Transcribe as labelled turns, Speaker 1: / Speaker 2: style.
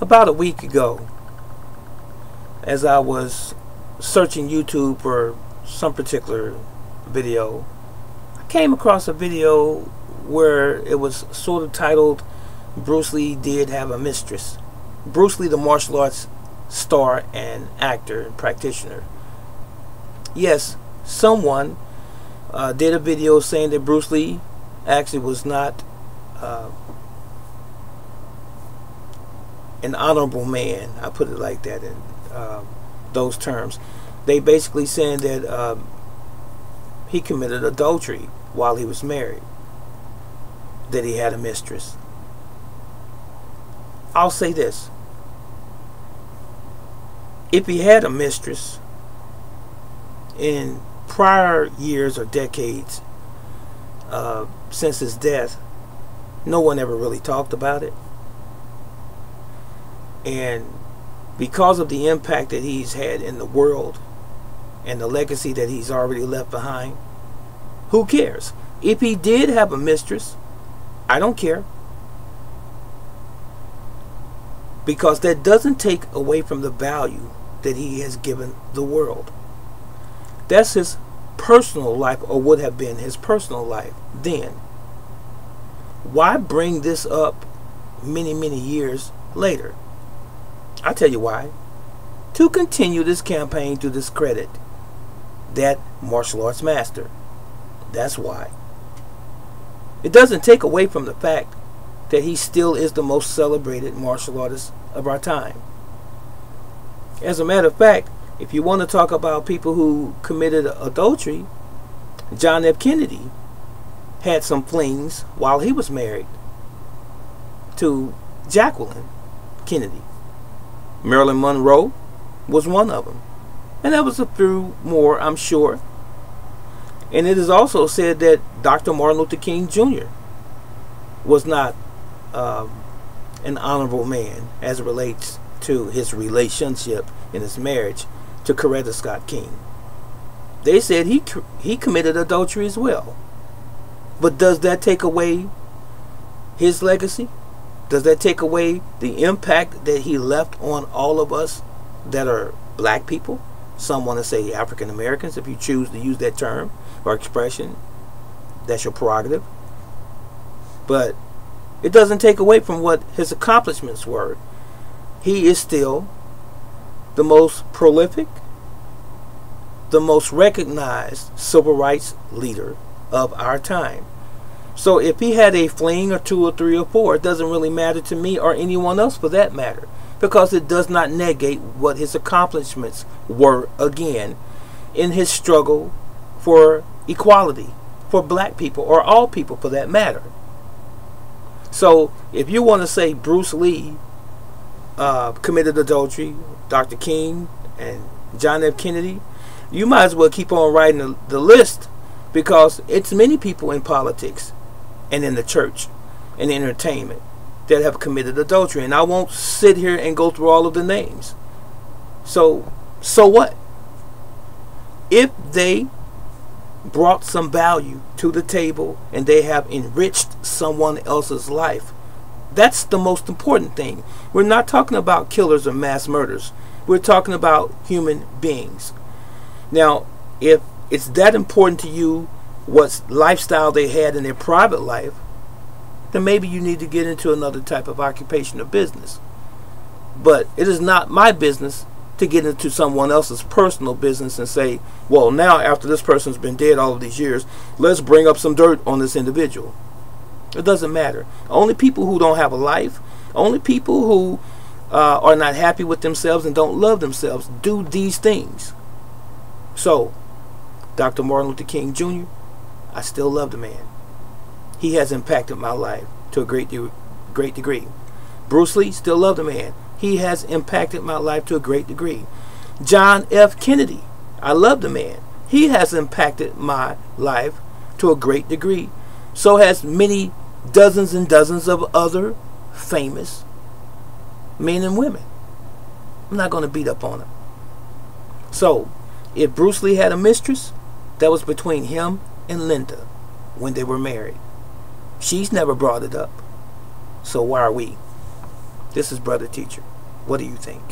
Speaker 1: About a week ago, as I was searching YouTube for some particular video, I came across a video where it was sort of titled, Bruce Lee Did Have a Mistress. Bruce Lee, the martial arts star and actor and practitioner. Yes, someone did a video saying that Bruce Lee actually was not an honorable man. I put it like that in those terms. They basically saying that he committed adultery while he was married, that he had a mistress. I'll say this: if he had a mistress in prior years or decades since his death, no one ever really talked about it. And because of the impact that he's had in the world and the legacy that he's already left behind, who cares? If he did have a mistress, I don't care. Because that doesn't take away from the value that he has given the world. That's his personal life, or would have been his personal life then. Why bring this up many years later? I'll tell you why. To continue this campaign to discredit that martial arts master. That's why. It doesn't take away from the fact that he still is the most celebrated martial artist of our time. As a matter of fact, if you want to talk about people who committed adultery, John F. Kennedy had some flings while he was married to Jacqueline Kennedy. Marilyn Monroe was one of them. And there was a few more, I'm sure. And it is also said that Dr. Martin Luther King Jr. was not an honorable man as it relates to his relationship in his marriage to Coretta Scott King. They said he committed adultery as well. But does that take away his legacy? Does that take away the impact that he left on all of us that are black people? Some want to say African Americans, if you choose to use that term or expression. That's your prerogative. But it doesn't take away from what his accomplishments were. He is still the most prolific, the most recognized civil rights leader of our time. So if he had a fling or two or three or four, it doesn't really matter to me or anyone else for that matter, because it does not negate what his accomplishments were, again, in his struggle for equality for black people, or all people for that matter. So if you want to say Bruce Lee committed adultery, Dr. King and John F. Kennedy, you might as well keep on writing the list, because it's many people in politics and in the church and entertainment that have committed adultery, and I won't sit here and go through all of the names. So what? If they brought some value to the table and they have enriched someone else's life, that's the most important thing. We're not talking about killers or mass murders. We're talking about human beings. Now, if it's that important to you what lifestyle they had in their private life, then maybe you need to get into another type of occupation or business. But it is not my business to get into someone else's personal business and say, well, now after this person's been dead all of these years, let's bring up some dirt on this individual. It doesn't matter. Only people who don't have a life, only people who are not happy with themselves and don't love themselves do these things. So, Dr. Martin Luther King Jr., I still love the man. He has impacted my life to a great degree. Bruce Lee, still love the man. He has impacted my life to a great degree. John F. Kennedy, I love the man. He has impacted my life to a great degree. So has many dozens and dozens of other famous men and women. I'm not going to beat up on them. So, if Bruce Lee had a mistress, that was between him and Linda when they were married. She's never brought it up. So why are we? This is Brother Teacher. What do you think?